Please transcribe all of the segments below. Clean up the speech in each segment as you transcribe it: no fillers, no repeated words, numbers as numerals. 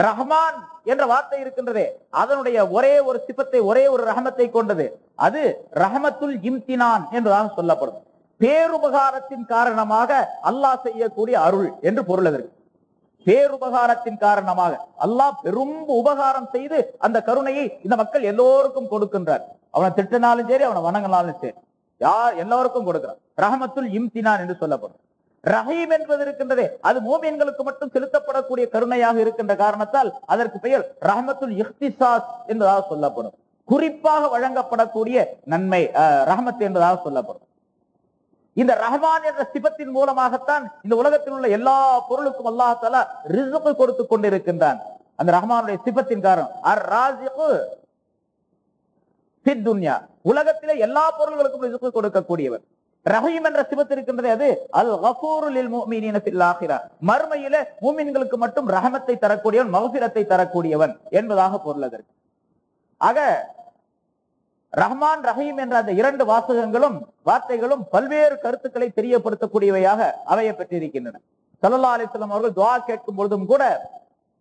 ரஹ்மான் என்ற வார்த்தை இருக்கின்றதே, அதனுடைய ஒரே ஒரு சிபத்தை, ஒரே ஒரு ரஹமத்தை கொண்டது. அது ரஹமத்துல் இம்தினான் என்பதாக சொல்லப்படும். பேருபகாரத்தின் காரணமாக அல்லாஹ் செய்யக்கூடிய அருள் என்று பொருள் அதற்கு. பேருபகாரத்தின் காரணமாக அல்லாஹ் பெரும் உபகாரம் செய்து அந்த கருணையை இந்த மக்கள் எல்லோருக்கும் கொடுக்கின்றார். அவனை திட்டினாலும் சரி, அவனை வணங்கினாலும் சரி, யார் எல்லோருக்கும் கொடுக்கிறான். ரஹமத்துல் இம்தினான் என்று சொல்லப்படும். ரஹீம் என்பது இருக்கின்றதே, அது மூமின்களுக்கு மட்டும் செலுத்தப்படக்கூடிய கருணையாக இருக்கின்ற காரணத்தால் அதற்கு பெயர் ரஹமத்துல் இஹ்திசாஸ் என்பதாக சொல்லப்படும். குறிப்பாக வழங்கப்படக்கூடிய நன்மை ரஹமத் என்பதாக சொல்லப்படும். இந்த ரஹ்மான் என்ற சிபத்தின் மூலமாகத்தான் இந்த உலகத்தில் உள்ள எல்லா பொருளுக்கும் அல்லாஹ் தஆலா ரிஸ்க் கொடுத்து கொண்டிருக்கின்றான். அந்த ரஹ்மானுடைய சிபத்தின் காரணம் அர்-ராஸிகு ஃபித் துன்யா, உலகத்திலே எல்லா பொருள்களுக்கும் ரிஸ்க் கொடுக்கக்கூடியவர். ரஹீம் என்ற சிபத்து இருக்கின்றது, அது அல் கஃபூரு லில் முஃமினீன ஃபில் ஆখিরা, மறுமையிலே மூமின்களுக்கு மட்டும் ரஹமத்தை தரக்கூடியவன், மக்ஃபிரத்தை தரக்கூடியவன் என்பதாக பொருள் அதற்கு. ஆக ரஹ்மான் ரஹீம் என்ற அந்த இரண்டு வார்த்தைகளும் பல்வேறு கருத்துக்களை தெரியப்படுத்தக்கூடியவையாக அமைய பெற்றிருக்கின்றன. ஸல்லல்லாஹு அலைஹி வஸல்லம் அவர்கள் துஆ கேட்கும் பொழுதும் கூட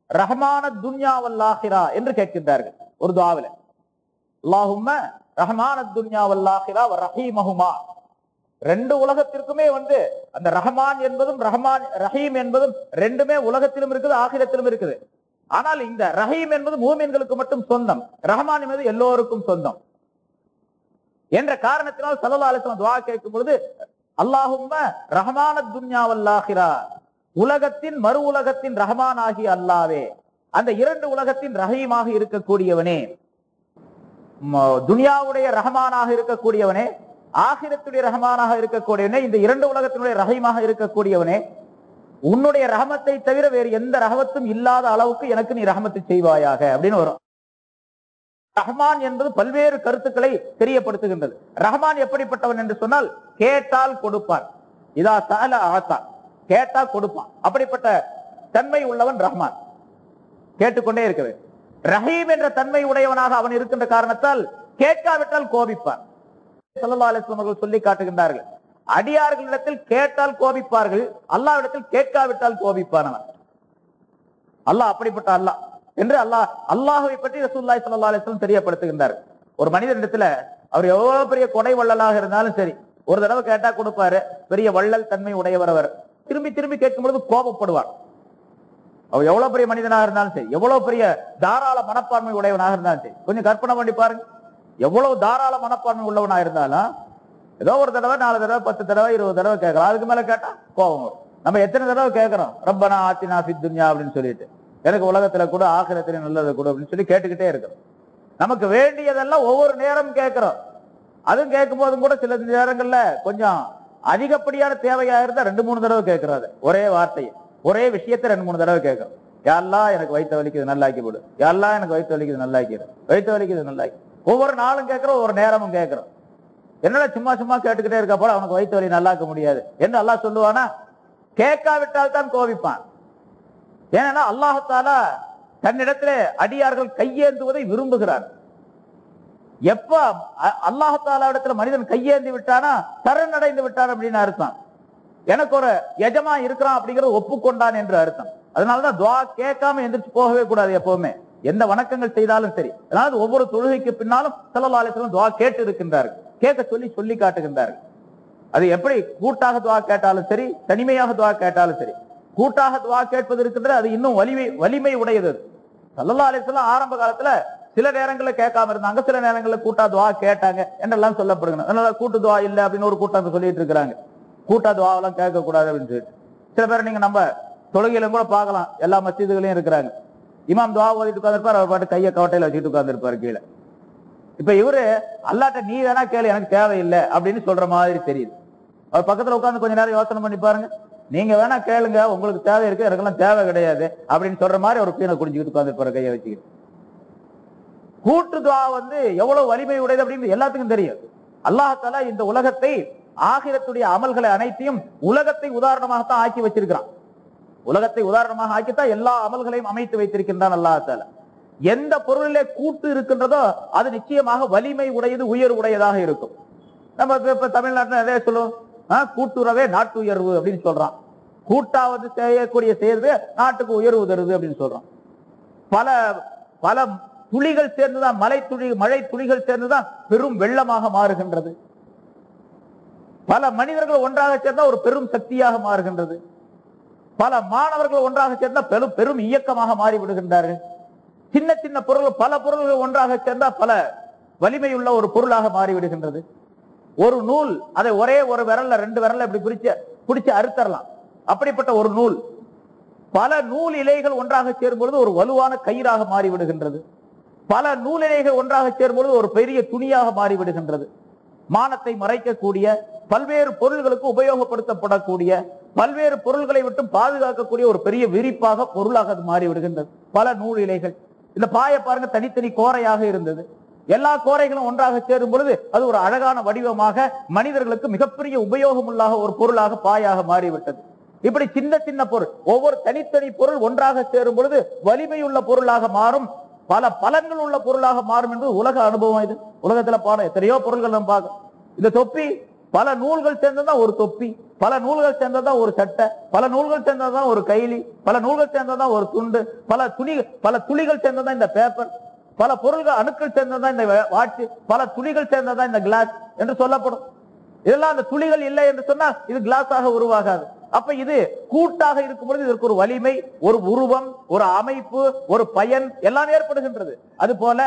ரஹ்மானத் துன்யா வல் ஆখিরা என்று கேட்கின்றார்கள். ஒரு துஆவில அல்லாஹும்ம ரஹ்மானத் துன்யா வல் ஆখিরা வ ரஹீமஹுமா, ரெண்டு உலகத்திற்குமே அந்த ரஹ்மான் என்பதும் ரஹீம் என்பதும் ரெண்டுமே உலகத்திலும் இருக்குது, ஆகிரத்திலும் இருக்குது. ஆனால் இந்த ரஹீம் என்பது மூமின்களுக்கு மட்டும் சொந்தம், ரஹ்மான் என்பது எல்லோருக்கும் சொந்தம் என்ற காரணத்தினால் ஸல்லல்லாஹு அலைஹி வஸல்லம் துஆ கேட்கும் பொழுது அல்லாஹும்ம ரஹ்மானத் துன்யா வல் ஆখিরা, உலகத்தின் மறு உலகத்தின் ரஹ்மான் ஆகிய அல்லாவே, அந்த இரண்டு உலகத்தின் ரஹீமாக இருக்கக்கூடியவனே, துன்யாவுடைய ரஹ்மானாக இருக்கக்கூடியவனே, ஆகிரத்துடைய ரஹ்மானாக இருக்கக்கூடியவனே, இந்த இரண்டு உலகத்தினுடைய ரஹீமாக இருக்கக்கூடியவனே, உன்னுடைய ரஹமத்தை தவிர வேறு எந்த ரஹமத்தும் இல்லாத அளவுக்கு எனக்கு நீ ரஹமத்தை செய்வாயாக அப்படின்னு வரும். ரஹ்மான் என்பது பல்வேறு கருத்துக்களை தெரியப்படுத்துகின்றது. ரஹ்மான் எப்படிப்பட்டவன் என்று சொன்னால் கேட்டால் கொடுப்பான், இதா சஅல ஆதா, கேட்டா கொடுப்பான், அப்படிப்பட்ட தன்மை உள்ளவன் ரஹ்மான், கேட்டுக்கொண்டே இருக்கிறது. ரஹீம் என்ற தன்மை உடையவனாக அவன் இருக்கின்ற காரணத்தால் கேட்காவிட்டால் கோபிப்பான். ஸல்லல்லாஹு அலைஹி வஸல்லம் அவர்கள் சொல்லி காட்டுகின்றார்கள், அடியார்களிடத்தில் கேட்டால் கோபிப்பார்கள், அல்லாஹ்விடத்தில் கேட்காவிட்டால் கோபிப்பான் அவன். அல்லாஹ் அப்படிப்பட்ட அல்லாஹ் என்று அல்லாஹ்வை பற்றி ரசூலுல்லாஹி ஸல்லல்லாஹு அலைஹி வஸல்லம் தெரியப்படுத்துகின்றார். ஒரு மனிதனிடத்துல அவர் எவ்வளவு பெரிய கொடை வள்ளலாக இருந்தாலும் சரி, ஒரு தடவை கேட்டா கொடுப்பாரு, பெரிய வள்ளல் தன்மை உடையவர் அவர். திரும்பி திரும்பி கேட்கும் பொழுது கோபப்படுவார். அவர் எவ்வளவு பெரிய மனிதனாக இருந்தாலும் சரி, எவ்வளவு பெரிய தாராள மனப்பான்மை உடையவனாக இருந்தாலும் சரி, கொஞ்சம் கற்பனை பண்ணி பாருங்க. எவ்வளவு தாராள மனப்பான்மை உள்ளவனாக இருந்தாலும் ஏதோ ஒரு தடவை, 4 தடவை, 10 தடவை, 20 தடவை கேட்கலாம். அதுக்கு மேல கேட்டா கோபம் வரும். நம்ம எத்தனை தடவை கேட்கிறோம், ரப்பனா ஆத்தினா ஃபித் துன்யா அப்படின்னு சொல்லிட்டு, எனக்கு உலகத்துல கூட ஆகிரத்துல நல்லது கூட அப்படின்னு சொல்லி கேட்டுக்கிட்டே இருக்கிறோம். நமக்கு வேண்டியதெல்லாம் ஒவ்வொரு நேரம் கேட்கிறோம். அதுவும் கேட்கும் போதும் கூட சில நேரங்கள்ல கொஞ்சம் அதிகப்படியான தேவையா இருந்தா 2-3 தடவை கேட்கறது. ஒரே வார்த்தையை, ஒரே விஷயத்தை 2-3 தடவை கேட்கிறோம். யா அல்லாஹ் எனக்கு வயிற்று வலிக்குது நல்லாக்கி போடு, யா அல்லாஹ் எனக்கு வயிற்று வலிக்குது நல்லாக்கிடு, வயிற்று வலிக்குது நல்லாக்கி. ஒவ்வொரு நாளும் கேட்கிறோம், ஒவ்வொரு நேரமும் கேட்கிறோம். என்னடா சும்மா சும்மா கேட்டுக்கிட்டே இருக்க போல, அவனுக்கு வயிற்று வலி நல்லாக்க முடியாது என்று அல்லாஹ் சொல்லுவானா? கேட்காவிட்டால் தான் கோபிப்பான். ஏன்னா அல்லாஹ் தஆலா தன்னிடத்திலே அடியார்கள் கையேந்துவதை விரும்புகிறார். எப்ப அல்லாஹ் தஆலா இடத்துல மனிதன் கையேந்தி விட்டானா சரணடைந்து விட்டான் அப்படின்னு அர்த்தம். எனக்கு ஒரு எஜமா இருக்கிறான் அப்படிங்கறது ஒப்புக்கொண்டான் என்று அர்த்தம். அதனாலதான் துஆ கேட்காம எந்திரிச்சு போகவே கூடாது. எப்பவுமே எந்த வணக்கங்கள் செய்தாலும் சரி, அதாவது ஒவ்வொரு தொழுகைக்கு பின்னாலும் ஸல்லல்லாஹு அலைஹி வஸல்லம் துஆ கேட்டு இருக்கின்றார்கள், கேட்க சொல்லி காட்டுகின்றார்கள். அது எப்படி கூட்டாக துஆ கேட்டாலும் சரி, தனிமையாக துஆ கேட்டாலும் சரி, கூட்டாக துஆ கேட்பது இருக்கின்றது, அது இன்னும் வலிமை உடையது. ஸல்லல்லாஹு அலைஹி வஸல்லம் ஆரம்ப காலத்துல சில நேரங்கள்ல கேட்காம இருந்தாங்க, சில நேரங்கள்ல கூட்டா துஆ கேட்டாங்க என்றெல்லாம் சொல்லப்படுகிறது. அதனால கூட்டு துஆ இல்ல அப்படின்னு ஒரு கூட்டம் சொல்லிட்டு இருக்கிறாங்க. கூட்டா துஆவெல்லாம் கேட்க கூடாது அப்படின்னு சொல்லிட்டு சில பேர் நீங்க நம்ம தொழுகையிலும் கூட பார்க்கலாம், எல்லா மஸ்ஜிதுகளையும் இருக்கிறாங்க. இமாம் துஆ ஓதிட்டு உட்கார்ந்திருப்பார், அவர் பாட்டு கையை கவட்டையில வச்சுட்டு உட்கார்ந்திருப்பாரு கீழே. இப்ப இவரு அல்லாட்ட நீ வேணா கேளு, எனக்கு தேவையில்லை அப்படின்னு சொல்ற மாதிரி தெரியுது. அவர் பக்கத்துல உட்கார்ந்து கொஞ்ச நேரம் யோசனை பண்ணி பாருங்க, நீங்க வேணா கேளுங்க, உங்களுக்கு தேவை இருக்கு, எனக்கெல்லாம் தேவை கிடையாது அப்படின்னு சொல்ற மாதிரி ஒரு பீனை குடிச்சுக்கிட்டு உட்கார்ந்து கையை வச்சுக்கிட்டு. கூட்டு துஆ எவ்வளவு வலிமை உடையது அப்படின்னு எல்லாத்துக்கும் தெரியும். அல்லாஹ் தஆலா இந்த உலகத்தை, ஆகிரத்துடைய அமல்களை அனைத்தையும் உலகத்தை உதாரணமாகத்தான் ஆக்கி வச்சிருக்கிறான். உலகத்தை உதாரணமாக ஆக்கித்தான் எல்லா அமல்களையும் அமைத்து வைத்திருக்கின்றான் அல்லாஹ் தஆலா. எந்த பொருளிலே கூட்டு இருக்கின்றதோ அது நிச்சயமாக வலிமை உடையது, உயர் உடையதாக இருக்கும். நம்ம இப்ப தமிழ்நாட்டில் நிறைய சொல்லுவோம், கூட்டுறவே நாட்டு உயர்வு அப்படின்னு சொல்றான். கூட்டா செய்யக்கூடிய செயல் நாட்டுக்கு உயர்வு தருது அப்படின்னு சொல்றான். பல பல துளிகள் சேர்ந்துதான் மழை துளிகள் சேர்ந்துதான் பெரும் வெள்ளமாக மாறுகின்றது. பல மனிதர்கள் ஒன்றாக சேர்ந்தா ஒரு பெரும் சக்தியாக மாறுகின்றது. பல மாணவர்கள் ஒன்றாக சேர்ந்தா பெரும் இயக்கமாக மாறிவிடுகின்றார்கள். சின்ன சின்ன பொருள்கள், பல பொருள்கள் ஒன்றாக சேர்ந்தா பல வலிமையுள்ள ஒரு பொருளாக மாறிவிடுகின்றது. ஒரு நூல், அதை ஒரே ஒரு விரல்ல 2 விரல்ல இப்படி பிடிச்சு அறுத்தரலாம். அப்படிப்பட்ட ஒரு நூல் பல நூல் இலைகள் ஒன்றாக சேரும்பொழுது ஒரு வலுவான கயிறாக மாறிவிடுகின்றது. பல நூல் இலைகள் ஒன்றாக சேரும்பொழுது ஒரு பெரிய துணியாக மாறிவிடுகின்றது. மானத்தை மறைக்கக்கூடிய, பல்வேறு பொருள்களுக்கு உபயோகப்படுத்தப்படக்கூடிய, பல்வேறு பொருள்களை விட்டு பாதுகாக்கக்கூடிய ஒரு பெரிய விரிப்பாக பொருளாக அது மாறிவிடுகின்றது. பல நூல் இலைகள். இந்த பாயை பாருங்க, தனித்தனி கோரையாக இருந்தது. எல்லா கோரைகளும் ஒன்றாக சேரும் பொழுது அது ஒரு அழகான வடிவமாக மனிதர்களுக்கு மிகப்பெரிய உபயோகமுள்ளாக ஒரு பொருளாக பாயாக மாறிவிட்டது. இப்படி சின்ன சின்ன பொருள், ஒவ்வொரு தனித்தனி பொருள் ஒன்றாக சேரும் பொழுது வலிமையுள்ள பொருளாக மாறும், பல பலன்கள் உள்ள பொருளாக மாறும் என்று உலக அனுபவம். இது உலகத்துல பாடம், எத்தனையோ பொருள்கள் நம்ம பார்க்கணும். இந்த தொப்பி பல நூல்கள் சேர்ந்ததான் ஒரு தொப்பி, பல நூல்கள் சேர்ந்ததான் ஒரு சட்டை, பல நூல்கள் சேர்ந்ததான் ஒரு கைலி, பல நூல்கள் சேர்ந்ததான் ஒரு துண்டு, பல துளிகள் சேர்ந்ததான் இந்த பேப்பர், பல பொருள்கள் அணுக்கள் சேர்ந்ததான் இந்த வாட்ச், பல துளிகள் சேர்ந்ததான் இந்த கிளாஸ் என்று சொல்லப்படும். இதெல்லாம் அந்த துளிகள் இல்லை என்று சொன்னால் இது கிளாஸாக உருவாகாது. அப்ப இது கூட்டாக இருக்கும் பொழுது இதற்கு ஒரு வலிமை, ஒரு உருவம், ஒரு அமைப்பு, ஒரு பயன் எல்லாம் ஏற்படுகின்றது. அது போல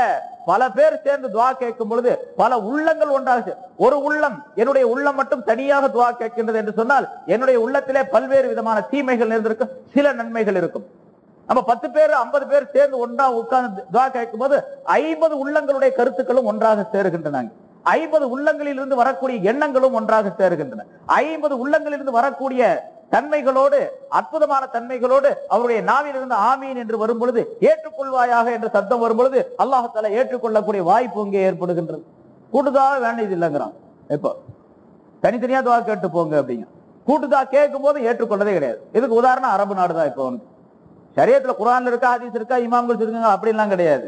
பல பேர் சேர்ந்து துவா கேட்கும் பொழுது பல உள்ளங்கள் ஒன்றாக, ஒரு உள்ளம், என்னுடைய உள்ளம் மட்டும் தனியாக துவா கேட்கின்றது என்று சொன்னால் என்னுடைய உள்ளத்திலே பல்வேறு விதமான தீமைகள் இருந்திருக்கும், சில நன்மைகள் இருக்கும். நம்ம 10 பேர் 50 பேர் சேர்ந்து ஒன்றா உட்கார்ந்து துவா கேட்கும் போது 50 உள்ளங்களுடைய கருத்துக்களும் ஒன்றாக சேருகின்றன. 50 உள்ளங்களில் இருந்து வரக்கூடிய எண்ணங்களும் ஒன்றாக சேருகின்றன. 50 உள்ளங்களில் இருந்து வரக்கூடிய தன்மைகளோடு, அற்புதமான தன்மைகளோடு அவருடைய நாவில் இருந்து ஆமீன் என்று வரும் பொழுது, ஏற்றுக்கொள்வாயாக என்று சத்தம் வரும் பொழுது அல்லாஹ் தஆலா ஏற்றுக்கொள்ளக்கூடிய வாய்ப்பு இங்கே ஏற்படுகின்றது. கூட்டுதாக வேண்டியது இல்லைங்கிறான். இப்போ தனித்தனியா துவா கேட்டு போங்க அப்படிங்க. கூட்டுதா கேட்கும் போது ஏற்றுக்கொள்ளதே கிடையாது. இதுக்கு உதாரணம் அரபு நாடு தான். இப்போ ஷரியத்துல குர்ஆன்ல இருக்கா, ஹதீஸ் இருக்கா, இமாம்கள் சொல்லுங்க அப்படின்லாம் கிடையாது.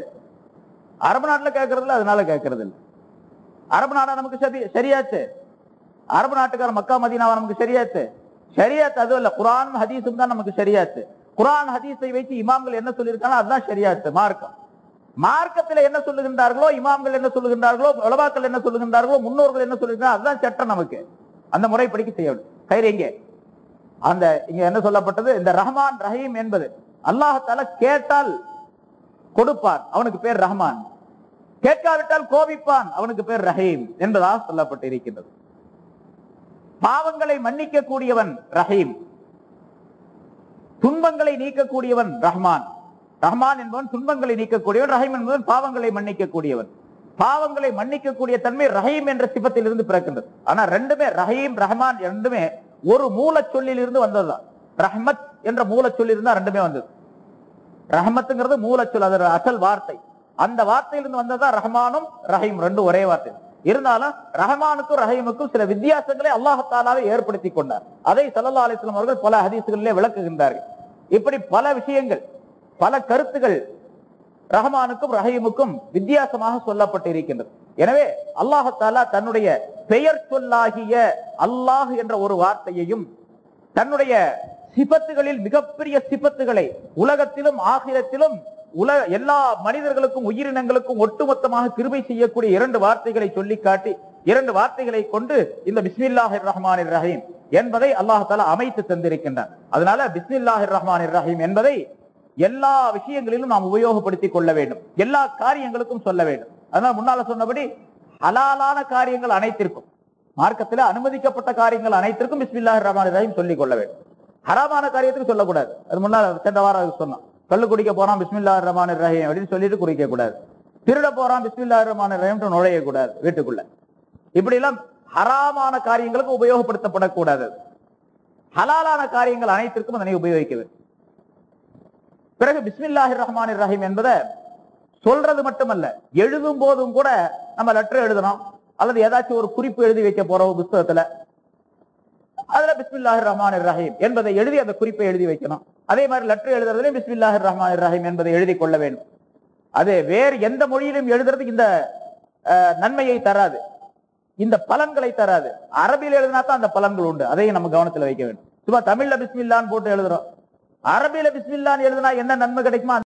அரபு நாட்டுல கேட்கறதுல அதனால கேட்கறது இல்லை. அரபு நாடா நமக்கு ஷரியத், அரபு நாட்டுக்கார மக்கா மதீனாவா நமக்கு ஷரியத்? ஷரியத் அது இல்ல, குர்ஆன் ஹதீஸும் தான் நமக்கு ஷரியத். குர்ஆன் ஹதீஸை வைத்து இமாம்கள் என்ன சொல்லியிருக்காங்க அதுதான் ஷரியத், மார்க்கம். மார்க்கத்துல என்ன சொல்லுகின்றார்களோ, இமாம்கள் என்ன சொல்லுகின்றார்களோ, உலமாக்கள் என்ன சொல்லுகின்றார்களோ, முன்னோர்கள் என்ன சொல்லுகின்றார்கள் அதுதான் சட்டம் நமக்கு. அந்த முறைப்படிக்கு செய்ய வேண்டும். கயிறு இங்கே இங்க என்ன சொல்லப்பட்டது? இந்த ரஹ்மான் ரஹீம் என்பது அல்லாஹ் தஆலா கேட்டால் கொடுப்பான், அவனுக்கு பேர் ரஹ்மான். கேட்காவிட்டால் கோபிப்பான், அவனுக்கு பேர் ரஹீம் என்பதாக சொல்லப்பட்டு இருக்கின்றது. பாவங்களை மன்னிக்க கூடியவன் ரஹீம், துன்பங்களை நீக்கக்கூடியவன் ரஹ்மான். ரஹ்மான் என்பவன் துன்பங்களை நீக்கக்கூடியவன், ரஹீம் என்பவன் பாவங்களை மன்னிக்க கூடியவன். பாவங்களை மன்னிக்கக்கூடிய தன்மை ரஹீம் என்ற சிபத்தில் இருந்து பிறக்கின்றது. ஆனா ரெண்டுமே, ரஹீம் ரஹ்மான் ரெண்டுமே ஒரு மூல சொல்லில் இருந்து வந்ததுதான். ரஹ்மத் என்ற மூல சொல்லில் இருந்தா ரெண்டுமே வந்தது. ரஹ்மத்துங்கிறது மூலச்சொல், அது அசல் வார்த்தை. அந்த வார்த்தையிலிருந்து வந்ததா ரஹ்மானும் ரஹீம் ரெண்டும் ஒரே வார்த்தை. இருந்தாலும் ரஹ்மானுக்கும் ரஹீமுக்கும் சில வித்தியாசங்களை அல்லாஹ் தஆலாவே ஏற்படுத்தி கொண்டார். அதை ஸல்லல்லாஹு அலைஹி வஸல்லம் அவர்கள் பல ஹதீஸ்களிலே விளக்குகின்றார்கள். இப்படி பல விஷயங்கள், பல கருத்துகள் ரஹ்மானுக்கும் ரஹீமுக்கும் வித்தியாசமாக சொல்லப்பட்டு இருக்கின்றது. எனவே அல்லாஹ் தஆலா தன்னுடைய பெயர் சொல்லாகிய அல்லாஹ் என்ற ஒரு வார்த்தையையும், தன்னுடைய சிபத்துகளில் மிகப்பெரிய சிபத்துகளை உலகத்திலும் ஆகிரத்திலும் எல்லா மனிதர்களுக்கும் உயிரினங்களுக்கும் ஒட்டுமொத்தமாக கிருபை செய்யக்கூடிய 2 வார்த்தைகளை சொல்லி காட்டி, 2 வார்த்தைகளை கொண்டு இந்த பிஸ்மில்லாஹிர் ரஹ்மானிர் ரஹீம் என்பதை அல்லாஹ் தஆலா அமைத்து தந்திருக்கின்றார். அதனால பிஸ்மில்லாஹிர் ரஹ்மானிர் ரஹீம் என்பதை எல்லா விஷயங்களிலும் நாம் உபயோகப்படுத்திக் கொள்ள வேண்டும், எல்லா காரியங்களுக்கும் சொல்ல வேண்டும். அதனால முன்னால சொன்னபடி ஹலாலான காரியங்கள் அனைத்திற்கும், மார்க்கத்தில் அனுமதிக்கப்பட்ட காரியங்கள் அனைத்திற்கும் பிஸ்மில்லாஹிர் ரஹ்மானிர் ரஹீம் சொல்லிக் கொள்ள வேண்டும். ஹராமான காரியத்துக்கு சொல்லக்கூடாது. அது முன்னால சென்ற வாரம் சொன்னோம். கள்ளு குடிக்க போறான் பிஸ்மில்லாஹிர் ரஹ்மானிர் ரஹீம் அப்படின்னு சொல்லிட்டு குடிக்க கூடாது. திருட போறான் பிஸ்மில்லாஹிர் ரஹ்மானிர் ரஹீம் நுழைய கூடாது வீட்டுக்குள்ள. இப்படி எல்லாம் ஹராமான காரியங்களுக்கு உபயோகப்படுத்தப்படக்கூடாது. ஹலாலான காரியங்கள் அனைத்திற்கும் அதனை உபயோகிக்க வேண்டும். பிறகு பிஸ்மில்லாஹிர் ரஹ்மானிர் ரஹீம் என்பதை சொல்றது மட்டுமல்ல, எழுதும் போதும் கூட நம்ம லெட்டர் எழுதணும் அல்லது ஏதாச்சும் ஒரு குறிப்பு எழுதி வைக்க போறோம் புத்தகத்துல, அதுல பிஸ்மில்லாஹிர் ரஹ்மானிர் ரஹீம் என்பதை எழுதி அந்த குறிப்பை எழுதி வைக்கணும். அதே மாதிரி லெட்டர் எழுதுறதுலையும் பிஸ்மில்லாஹிர் ரஹ்மானிர் ரஹீம் என்பதை எழுதி கொள்ள வேண்டும். அது வேறு எந்த மொழியிலும் எழுதுறதுக்கு இந்த நன்மையை தராது, இந்த பலன்களை தராது. அரபியில் எழுதினா தான் அந்த பலன்கள் உண்டு. அதையும் நம்ம கவனத்தில் வைக்க வேண்டும். சும்மா தமிழ்ல பிஸ்மில்லான்னு போட்டு எழுதுறோம், அரபியில பிஸ்மில்லான்னு எழுதினா என்ன நன்மை கிடைக்குமா